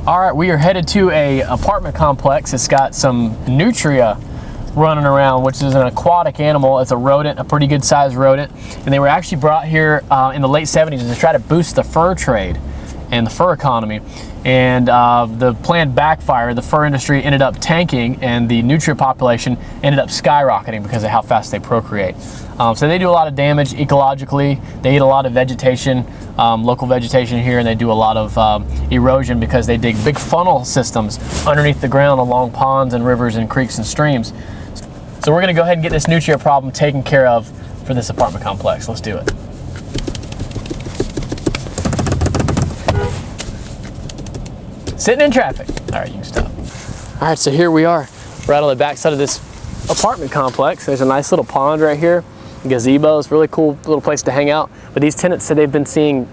All right, we are headed to a apartment complex. It's got some Nutria running around, which is an aquatic animal. It's a rodent, a pretty good sized rodent. And they were actually brought here in the late 70s to try to boost the fur trade and the fur economy. And the plan backfired. The fur industry ended up tanking, and the nutria population ended up skyrocketing because of how fast they procreate. So they do a lot of damage ecologically. They eat a lot of vegetation, local vegetation here, and they do a lot of erosion because they dig big funnel systems underneath the ground along ponds and rivers and creeks and streams. So we're gonna go ahead and get this nutria problem taken care of for this apartment complex. Let's do it. Sitting in traffic. All right, you can stop. All right, so here we are, right on the back side of this apartment complex. There's a nice little pond right here, gazebo. It's a really cool little place to hang out. But these tenants said they've been seeing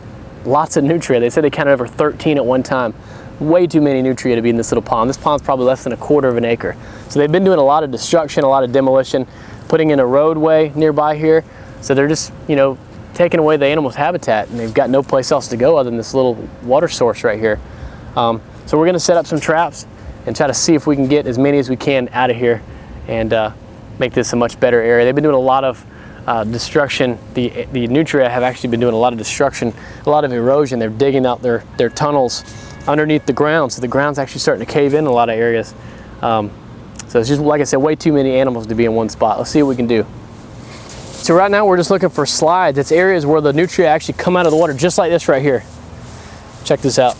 lots of nutria. They said they counted over 13 at one time. Way too many nutria to be in this little pond. This pond's probably less than a quarter of an acre. So they've been doing a lot of destruction, a lot of demolition, putting in a roadway nearby here. So they're just, you know, taking away the animal's habitat, and they've got no place else to go other than this little water source right here. So we're gonna set up some traps and try to see if we can get as many as we can out of here and make this a much better area. They've been doing a lot of destruction. The nutria have actually been doing a lot of destruction, a lot of erosion. They're digging out their tunnels underneath the ground, so the ground's actually starting to cave in a lot of areas. So it's just, like I said, way too many animals to be in one spot. Let's see what we can do. So right now we're just looking for slides. It's areas where the nutria actually come out of the water, just like this right here. Check this out.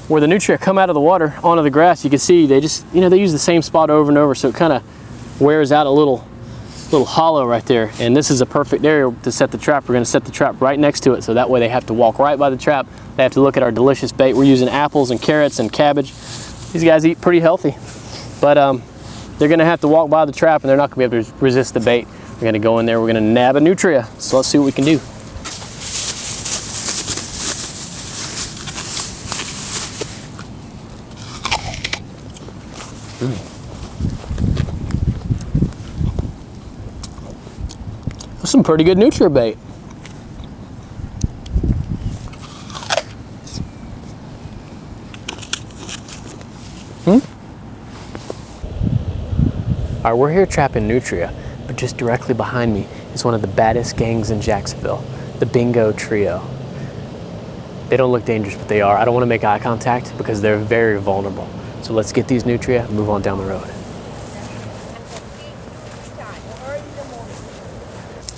Where the nutria come out of the water onto the grass, you can see they just, you know, they use the same spot over and over, so it kind of wears out a little hollow right there. And this is a perfect area to set the trap. We're going to set the trap right next to it, so that way they have to walk right by the trap. They have to look at our delicious bait. We're using apples and carrots and cabbage. These guys eat pretty healthy, but they're going to have to walk by the trap, and they're not going to be able to resist the bait. We're going to go in there, we're going to nab a nutria. So let's see what we can do. That's some pretty good nutria bait. All right, we're here trapping nutria, but just directly behind me is one of the baddest gangs in Jacksonville, the Bingo Trio. They don't look dangerous, but they are. I don't want to make eye contact because they're very vulnerable. So let's get these nutria and move on down the road.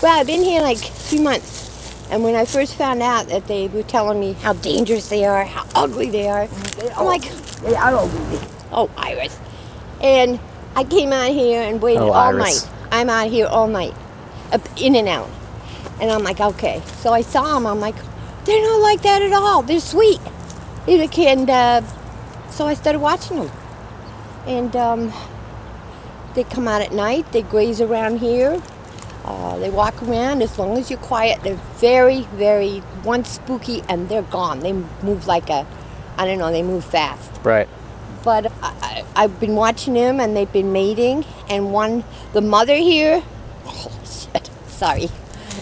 Well, I've been here like 3 months, and when I first found out that they were telling me how dangerous they are, how ugly they are, I'm like, they are ugly. Oh, Iris. And I came out here and waited all night. I'm out here all night, in and out. And I'm like, okay. So I saw them, I'm like, they're not like that at all. They're sweet. And so I started watching them. And they come out at night, they graze around here. They walk around. As long as you're quiet, they're very, very, once spooky, and they're gone. They move like a, I don't know, they move fast. Right. But I've been watching them, and they've been mating. And the mother here, oh shit, sorry,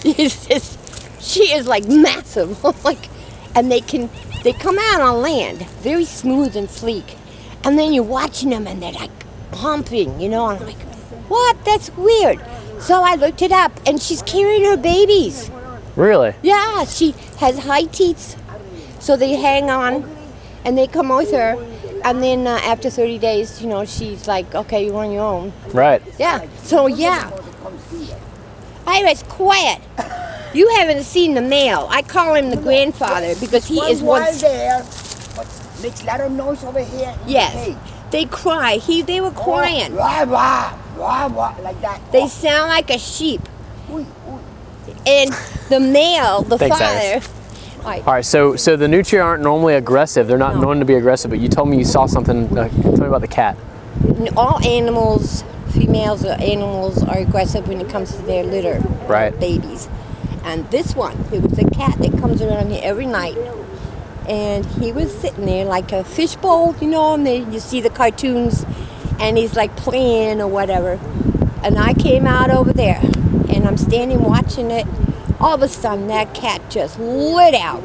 she is like massive. Like, and they come out on land, very smooth and sleek. And then you're watching them, and they're like humping, you know. And I'm like, what? That's weird. So I looked it up, and she's carrying her babies. Really? Yeah, she has high teats, so they hang on, and they come with her. And then after 30 days, you know, she's like, okay, you're on your own. Right. Yeah. So, yeah. Iris, quiet. You haven't seen the male. I call him the grandfather because he is one. There, but makes a lot of noise over here. Yes. They cry. They were crying. Rah, rah, rah, rah, like that. They sound like a sheep. And the male, the Thanks, father. Iris. Right. All right, so the nutria aren't normally aggressive. They're not known to be aggressive, but you told me you saw something. Tell me about the cat. All animals, females or animals, are aggressive when it comes to their litter, right? Babies. And this one, it was a cat that comes around here every night, and he was sitting there like a fishbowl, you know, and you see the cartoons, and he's like playing or whatever. And I came out over there, and I'm standing watching it. All of a sudden, that cat just lit out,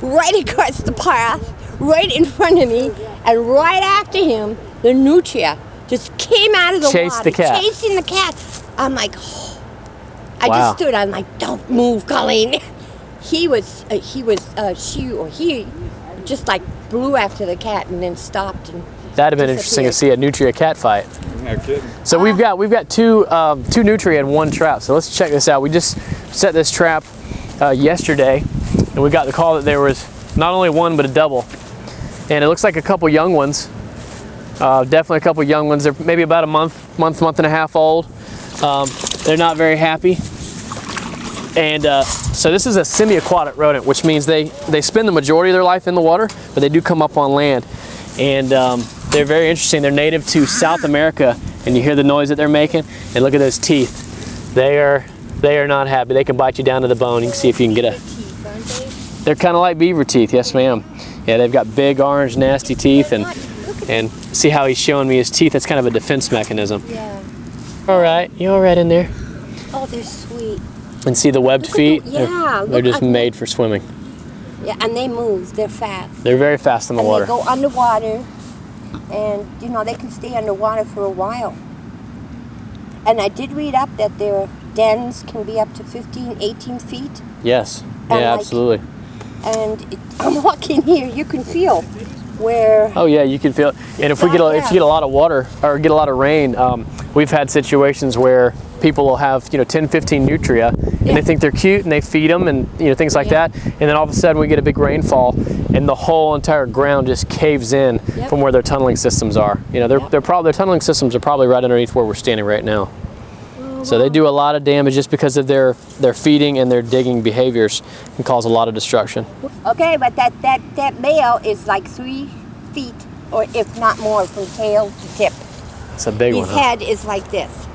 right across the path, right in front of me, and right after him, the Nutria just came out of the Chased water, the cat. chasing the cat. I'm like, oh. I Wow. just stood. I'm like, don't move, Colleen. He just like blew after the cat and then stopped and. That'd have been interesting to see a Nutria cat fight. No kidding. So we've got two Nutria in one trap. So let's check this out. We just set this trap yesterday, and we got the call that there was not only one but a double, and it looks like a couple young ones. Definitely a couple young ones. They're maybe about a month and a half old. They're not very happy, and so this is a semi-aquatic rodent, which means they spend the majority of their life in the water, but they do come up on land, and they're very interesting. They're native to South America, and you hear the noise that they're making, and look at those teeth. They are not happy. They can bite you down to the bone. You can see if you can get a. They're kind of like beaver teeth, yes ma'am. Yeah, they've got big orange nasty teeth, and see how he's showing me his teeth. That's kind of a defense mechanism. Yeah. All right, you all right in there? Oh, they're sweet. And see the webbed feet? Yeah, They're just made for swimming. Yeah, and they move. They're fast. They're very fast in the And water. they go underwater, and you know they can stay underwater for a while. And I did read up that their dens can be up to 15, 18 feet. Yes, And yeah, like- absolutely. And I'm walking here, you can feel where. Oh yeah, you can feel it. And if we get if you get a lot of water or get a lot of rain, we've had situations where people will have 10, 15 Nutria, and they think they're cute and they feed them and things like that. And then all of a sudden we get a big rainfall, and the whole entire ground just caves in from where their tunneling systems are. Their tunneling systems are probably right underneath where we're standing right now. So they do a lot of damage just because of their feeding and their digging behaviors, can cause a lot of destruction. Okay, but that male is like 3 feet, or if not more, from tail to tip. It's a big one. His head is like this,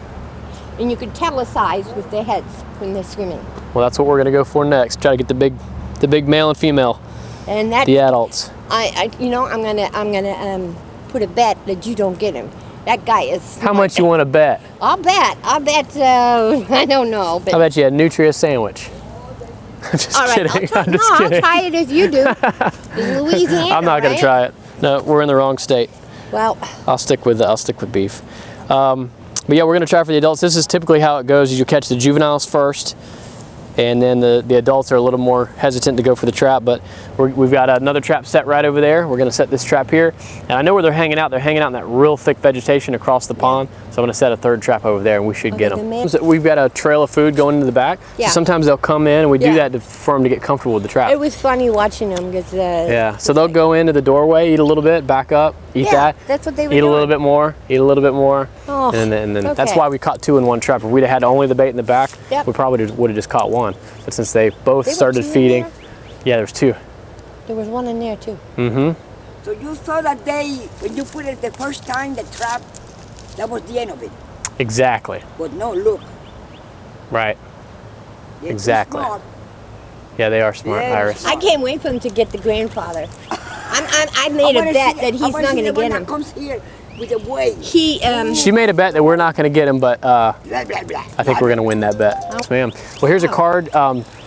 and you can tell the size with their heads when they're swimming. Well, that's what we're gonna go for next. Try to get the big male and female, And that the adults. I'm gonna put a bet that you don't get him. That guy is. How much you want to bet? I'll bet. I don't know, but. I bet you a Nutria sandwich. I'm just All right, kidding. I'll I'm just kidding. I'll try it as you do. In Louisiana, I'm not gonna right? try it. No, we're in the wrong state. Well, I'll stick with beef. But yeah, we're gonna try for the adults. This is typically how it goes. Is you catch the juveniles first, and then the adults are a little more hesitant to go for the trap. But we've got another trap set right over there. We're gonna set this trap here, and I know where they're hanging out. They're hanging out in that real thick vegetation across the pond. So I'm gonna set a third trap over there, and we should get them. So we've got a trail of food going into the back. Yeah. So sometimes they'll come in, and we do Yeah. that for them to get comfortable with the trap. it was funny watching them because. Yeah, so they'll go into the doorway, eat a little bit, back up, eat that. That's what they were Eat doing. a little bit more, eat a little bit more, Oh, and then that's okay. why we caught 2 in one trap. If we'd have had only the bait in the back, Yep. we probably would have just caught 1. But since they both There were started 2 in feeding, there? yeah, there's 2. There was one in there too. Mm-hmm. So you saw that day when you put it the first time, the trap, that was the end of it. Exactly. But no, look. Right. they're too Exactly. smart. Yeah, they are smart, Yeah, Iris. I can't wait for him to get the grandfather. I made a wanna bet see- that he's I wanna not see going to the one get that him. comes here with the wave. He She made a bet that we're not going to get him, but Blah, blah, blah. I think we're going to win that bet. Yes, ma'am. Well, here's a card.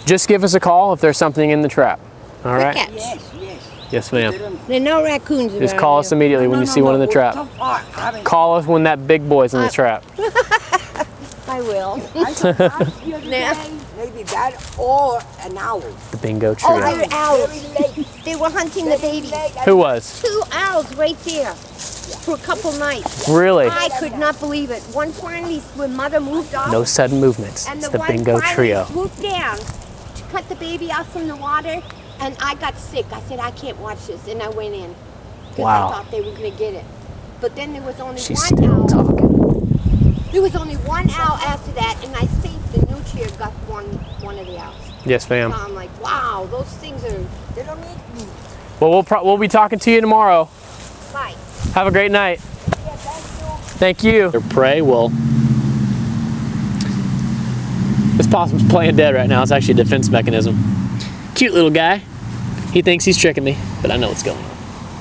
Just give us a call if there's something in the trap. All right? cats. Yes, yes. Yes, ma'am. There are no raccoons Just around call us here. immediately when you see one in the we're trap. So far, I haven't- Call us when that big boy's in the trap. I will. I saw that the other Yeah. day, maybe that or an owl. The bingo Oh, trio. they're owls. Very late. They were hunting the babies. Who was? 2 owls right there for a couple nights. Really? I could not believe it. One finally, when mother moved off, No sudden movements. and It's the the one bingo finally trio. swooped down to cut the baby out from the water, and I got sick. I said, I can't watch this, and I went in because Wow. I thought they were going to get it. But then there was only She's one still owl. talking. There was only one owl after that, and I think the Nutria got one of the owls. Yes, ma'am. So I'm like, wow, those things are, they don't need Well, we'll be talking to you tomorrow. Bye. Have a great night. Thank you. Their prey will. This possum's playing dead right now. It's actually a defense mechanism. Cute little guy. He thinks he's tricking me, but I know what's going on.